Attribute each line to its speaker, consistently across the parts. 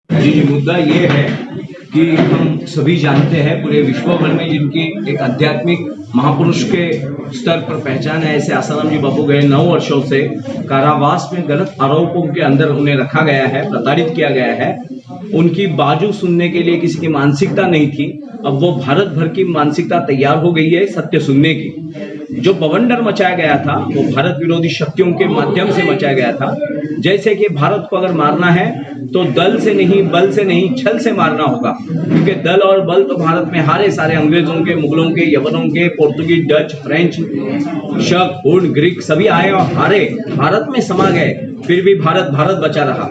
Speaker 1: जी जी, मुद्दा ये है कि हम सभी जानते हैं पूरे विश्व भर में जिनकी एक आध्यात्मिक महापुरुष के स्तर पर पहचान है, ऐसे आसाराम जी बापू गए 9 वर्षों से कारावास में गलत आरोपों के अंदर उन्हें रखा गया है, प्रताड़ित किया गया है। उनकी बाजू सुनने के लिए किसी की मानसिकता नहीं थी। अब वो भारत भर की मानसिकता तैयार हो गई है सत्य सुनने की। जो बवंडर मचाया गया था वो भारत विरोधी शक्तियों के माध्यम से मचाया गया था। जैसे कि भारत को अगर मारना है तो दल से नहीं, बल से नहीं, छल से मारना होगा, क्योंकि दल और बल तो भारत में हारे सारे अंग्रेजों के, मुगलों के, यवनों के, पोर्तुगीज, डच, फ्रेंच, शक, हुन, ग्रीक सभी आए और हारे, भारत में समा गए। फिर भी भारत भारत बचा रहा।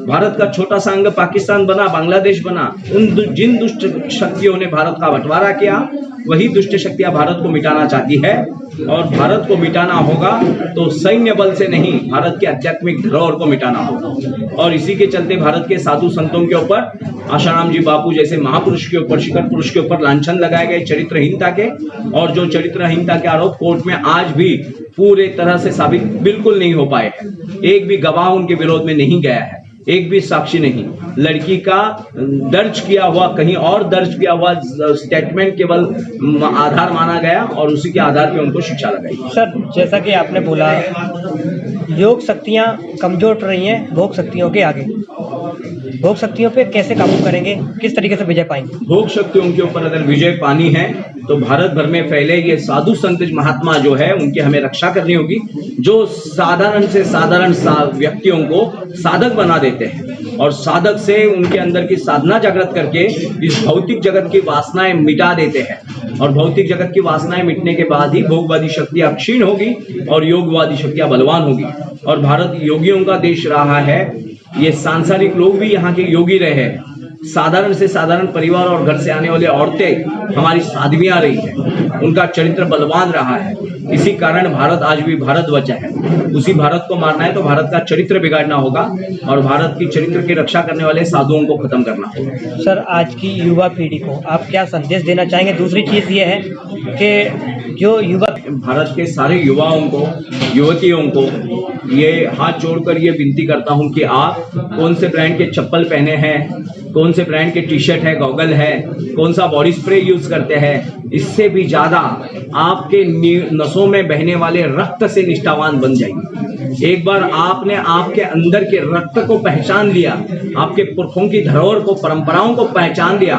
Speaker 1: भारत का छोटा सा अंग पाकिस्तान बना, बांग्लादेश बना। जिन दुष्ट शक्तियों ने भारत का बंटवारा किया, वही दुष्ट शक्तियां भारत को मिटाना चाहती है। और भारत को मिटाना होगा तो सैन्य बल से नहीं, भारत के आध्यात्मिक धरोहर को मिटाना होगा। और इसी के चलते भारत के साधु संतों के ऊपर, आसाराम जी बापू जैसे महापुरुष के ऊपर, शिखर पुरुष के ऊपर लांछन लगाए गए चरित्रहीनता के। और जो चरित्रहीनता के आरोप कोर्ट में आज भी पूरे तरह से साबित बिल्कुल नहीं हो पाए हैं। एक भी गवाह उनके विरोध में नहीं गया है, एक भी साक्षी नहीं। लड़की का दर्ज किया हुआ, कहीं और दर्ज किया हुआ स्टेटमेंट केवल आधार माना गया और उसी के आधार पे उनको शिक्षा लगाई।
Speaker 2: सर, जैसा कि आपने बोला, योग शक्तियां कमजोर पड़ रही हैं भोग शक्तियों के आगे। भोग शक्तियों पे कैसे काबू करेंगे, किस तरीके से विजय पाएंगे? भोग
Speaker 1: शक्तियों के ऊपर अगर विजय पानी है तो भारत भर में फैले ये साधु संत महात्मा जो है उनकी हमें रक्षा करनी होगी, जो साधारण से साधारण व्यक्तियों को साधक बना देते हैं और साधक से उनके अंदर की साधना जागृत करके इस भौतिक जगत की वासनाएं मिटा देते हैं। और भौतिक जगत की वासनाएं मिटने के बाद ही भोगवादी शक्तियां क्षीण होगी और योगवादी शक्तियां बलवान होगी। और भारत योगियों का देश रहा है। ये सांसारिक लोग भी यहाँ के योगी रहे हैं। साधारण से साधारण परिवार और घर से आने वाले औरतें हमारी साध्वियां रही हैं, उनका चरित्र बलवान रहा है। इसी कारण भारत आज भी भारत बचा है। उसी भारत को मारना है तो भारत का चरित्र बिगाड़ना होगा और भारत की चरित्र की रक्षा करने वाले साधुओं को खत्म करना होगा।
Speaker 2: सर, आज की युवा पीढ़ी को आप क्या संदेश देना चाहेंगे? दूसरी चीज ये है कि जो युवा,
Speaker 1: भारत के सारे युवाओं को, युवतियों को ये हाथ जोड़कर ये विनती करता हूं कि आप कौन से ब्रांड के चप्पल पहने हैं, कौन से ब्रांड के टी शर्ट है, गॉगल है, कौन सा बॉडी स्प्रे यूज करते हैं, इससे भी ज्यादा आपके नसों में बहने वाले रक्त से निष्ठावान बन जाइए। एक बार आपने आपके अंदर के रक्त को पहचान लिया, आपके पुरखों की धरोहर को, परंपराओं को पहचान लिया,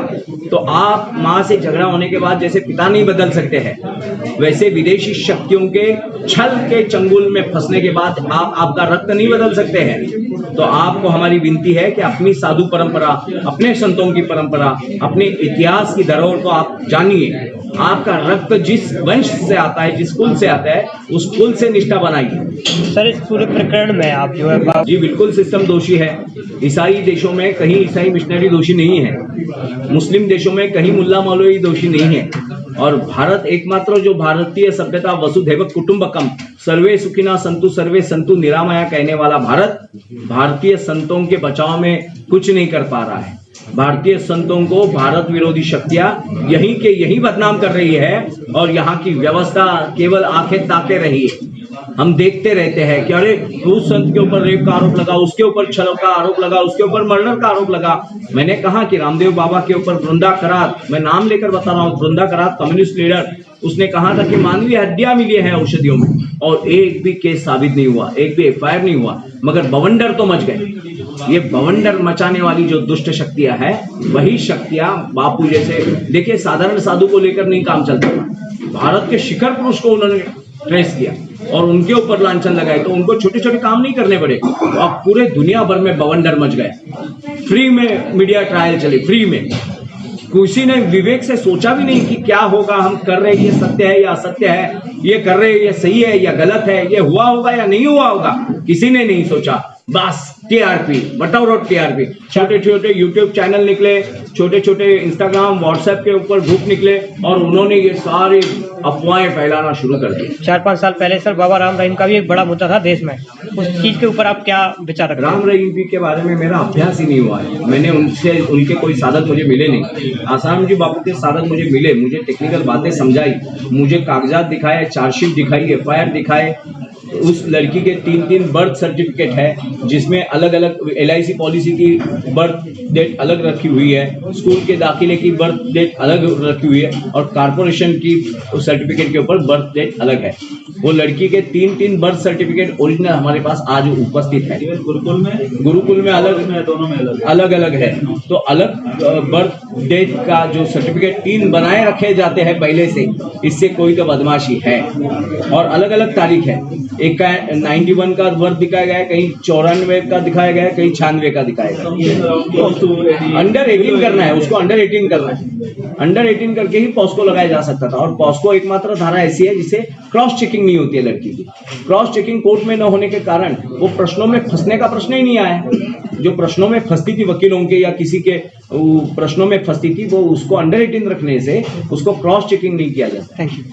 Speaker 1: तो आप माँ से झगड़ा होने के बाद जैसे पिता नहीं बदल सकते हैं, वैसे विदेशी शक्तियों के छल के चंगुल में फंसने के बाद आप आपका रक्त नहीं बदल सकते हैं। तो आपको हमारी विनती है कि अपनी साधु परंपरा, अपने संतों की परंपरा, अपने इतिहास की धरोहर को आप जानिए। आपका रक्त जिस वंश से आता है, जिस कुल से आता है, उस कुल से निष्ठा बनाइए।
Speaker 2: सर, इस पूरे प्रकरण में आप जो है,
Speaker 1: जी बिल्कुल सिस्टम दोषी है। ईसाई देशों में कहीं ईसाई मिशनरी दोषी नहीं है, मुस्लिम देशों में कहीं मुल्ला मौलवी दोषी नहीं है। और भारत एकमात्र जो भारतीय सभ्यता वसुधैव कुटुंबकम, सर्वे सुखिना संतु सर्वे संतु निरामया कहने वाला भारत, भारतीय संतों के बचाव में कुछ नहीं कर पा रहा है। भारतीय संतों को भारत विरोधी शक्तियां यहीं के यहीं बदनाम कर रही है और यहाँ की व्यवस्था केवल आंखें ताके रही है। हम देखते रहते हैं कि अरे उस संत के ऊपर रेप का आरोप लगा, उसके ऊपर छल का आरोप लगा, उसके ऊपर मर्डर का आरोप लगा। मैंने कहा कि रामदेव बाबा के ऊपर वृंदा करात, मैं नाम लेकर बता रहा हूँ, वृंदा करात कम्युनिस्ट लीडर, उसने कहा था कि मानवीय हड्डियां मिली है औषधियों में, और एक भी केस साबित नहीं हुआ, एक भी एफआईआर नहीं हुआ, मगर बवंडर तो मच गए। ये बवंडर मचाने वाली जो दुष्ट शक्तियां है, वही शक्तियां बापू जैसे, देखिए साधारण साधु को लेकर नहीं काम चलता। भारत के शिखर पुरुष को उन्होंने ट्रेस किया और उनके ऊपर लांछन लगाए, तो उनको छोटे छोटे काम नहीं करने पड़े। तो अब पूरे दुनिया भर में बवंडर मच गए। फ्री में मीडिया ट्रायल चले, फ्री में। किसी ने विवेक से सोचा भी नहीं कि क्या होगा, हम कर रहे हैं ये सत्य है या असत्य है, ये कर रहे हैं ये सही है या गलत है, ये हुआ होगा या नहीं हुआ होगा, किसी ने नहीं सोचा। बस टीआरपी, बटौर टीआरपी। छोटे छोटे यूट्यूब चैनल निकले, छोटे छोटे इंस्टाग्राम, व्हाट्सएप के ऊपर ग्रुप निकले और उन्होंने ये सारी अफवाहें फैलाना शुरू कर दी।
Speaker 2: 4-5 साल पहले सर बाबा राम रहीम का भी एक बड़ा मुद्दा था देश में, उस चीज के ऊपर आप क्या विचार रखते हैं?
Speaker 1: राम रहीम जी के बारे में मेरा अभ्यास ही नहीं हुआ है। मैंने उनके कोई साधक मुझे मिले नहीं। आसाराम जी बापू के साधक मुझे मिले, मुझे टेक्निकल बातें समझाई, मुझे कागजात दिखाए, चार्जशीट दिखाई, एफआईआर दिखाए, उस लड़की के 3 बर्थ सर्टिफिकेट है, जिसमें अलग अलग LIC पॉलिसी की बर्थ डेट अलग रखी हुई है, स्कूल के दाखिले की बर्थ डेट अलग रखी हुई है और कारपोरेशन की सर्टिफिकेट के ऊपर बर्थ डेट अलग है। वो लड़की के 3 बर्थ सर्टिफिकेट ओरिजिनल हमारे पास आज उपस्थित है। गुरुकुल में अलग, दोनों में अलग अलग है। तो अलग बर्थ डेट का जो सर्टिफिकेट 3 बनाए रखे जाते हैं पहले से, इससे कोई तो बदमाशी है। और अलग अलग तारीख है, एक का 91 का बर्थ दिखाया गया है, कहीं 94 का दिखाया गया है, कहीं 96 का दिखाया गया है। अंडर 18 करना है उसको, अंडर 18 करना है। अंडर 18 करके ही पॉस्को लगाया जा सकता था। और पॉस्को एकमात्र धारा ऐसी है जिसे क्रॉस चेकिंग नहीं होती है लड़की की। क्रॉस चेकिंग कोर्ट में न होने के कारण वो प्रश्नों में फंसने का प्रश्न ही नहीं आया। जो प्रश्नों में फंसती थी वकीलों के या किसी के प्रश्नों में फंसती थी, वो उसको अंडर 18 रखने से उसको क्रॉस चेकिंग नहीं किया जाता।
Speaker 2: Thank you.